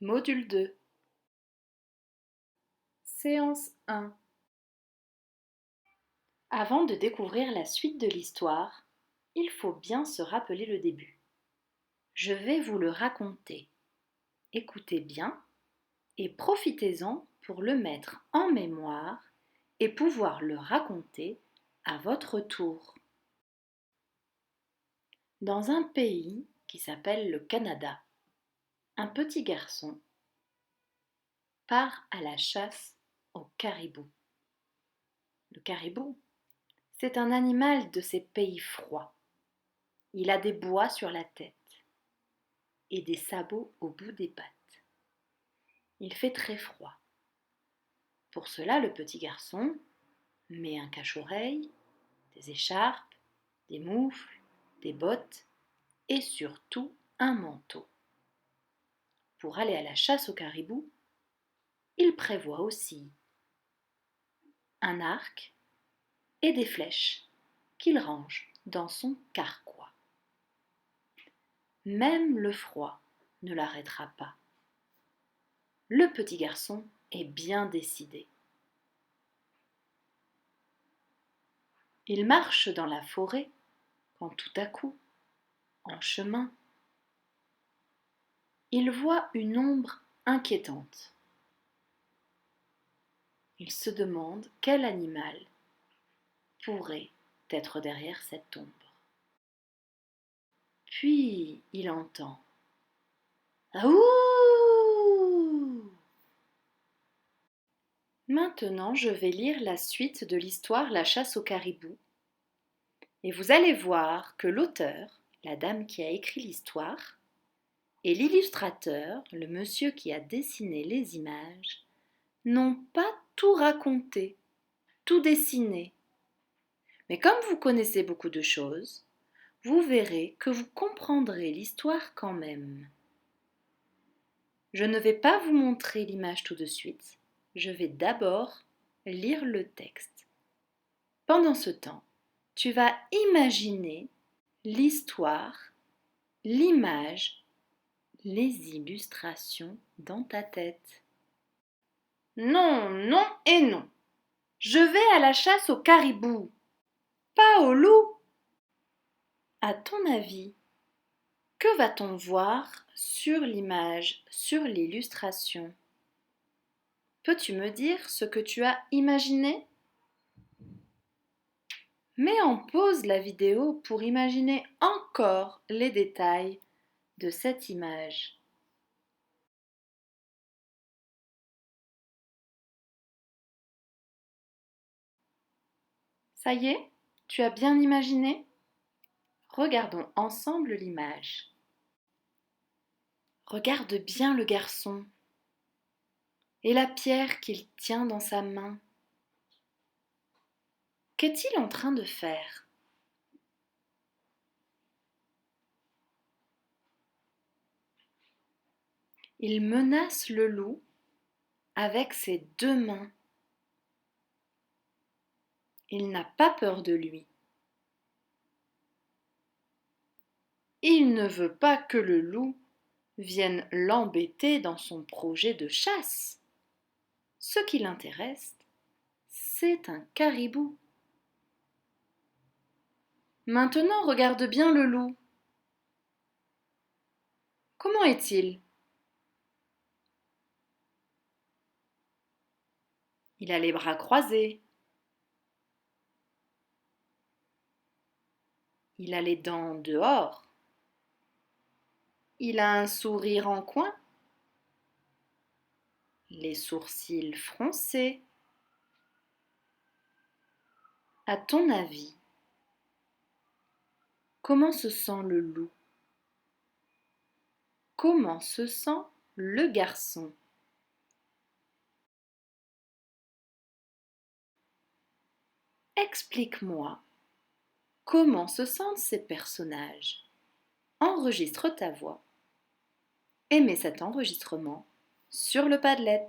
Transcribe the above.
Module 2. Séance 1. Avant de découvrir la suite de l'histoire, il faut bien se rappeler le début. Je vais vous le raconter. Écoutez bien et profitez-en pour le mettre en mémoire et pouvoir le raconter à votre tour. Dans un pays qui s'appelle le Canada, un petit garçon part à la chasse au caribou. Le caribou, c'est un animal de ces pays froids. Il a des bois sur la tête et des sabots au bout des pattes. Il fait très froid. Pour cela, le petit garçon met un cache-oreille, des écharpes, des moufles, des bottes et surtout un manteau. Pour aller à la chasse au caribou, il prévoit aussi un arc et des flèches qu'il range dans son carquois. Même le froid ne l'arrêtera pas. Le petit garçon est bien décidé. Il marche dans la forêt quand tout à coup, en chemin, il voit une ombre inquiétante. Il se demande quel animal pourrait être derrière cette ombre. Puis il entend « Aouh !» Maintenant, je vais lire la suite de l'histoire La chasse au caribou. Et vous allez voir que l'auteur, la dame qui a écrit l'histoire, et l'illustrateur, le monsieur qui a dessiné les images, n'ont pas tout raconté, tout dessiné. Mais comme vous connaissez beaucoup de choses, vous verrez que vous comprendrez l'histoire quand même. Je ne vais pas vous montrer l'image tout de suite, je vais d'abord lire le texte. Pendant ce temps, tu vas imaginer l'histoire, l'image, les illustrations dans ta tête. Non, non et non. Je vais à la chasse au caribou, pas au loup. À ton avis, que va-t-on voir sur l'image, sur l'illustration? Peux-tu me dire ce que tu as imaginé? Mets en pause la vidéo pour imaginer encore les détails de cette image. Ça y est, tu as bien imaginé? Regardons ensemble l'image. Regarde bien le garçon et la pierre qu'il tient dans sa main. Qu'est-il en train de faire? Il menace le loup avec ses deux mains. Il n'a pas peur de lui. Il ne veut pas que le loup vienne l'embêter dans son projet de chasse. Ce qui l'intéresse, c'est un caribou. Maintenant, regarde bien le loup. Comment est-il? Il a les bras croisés. Il a les dents dehors. Il a un sourire en coin. Les sourcils froncés. À ton avis, comment se sent le loup? Comment se sent le garçon? Explique-moi, comment se sentent ces personnages? Enregistre ta voix et mets cet enregistrement sur le Padlet.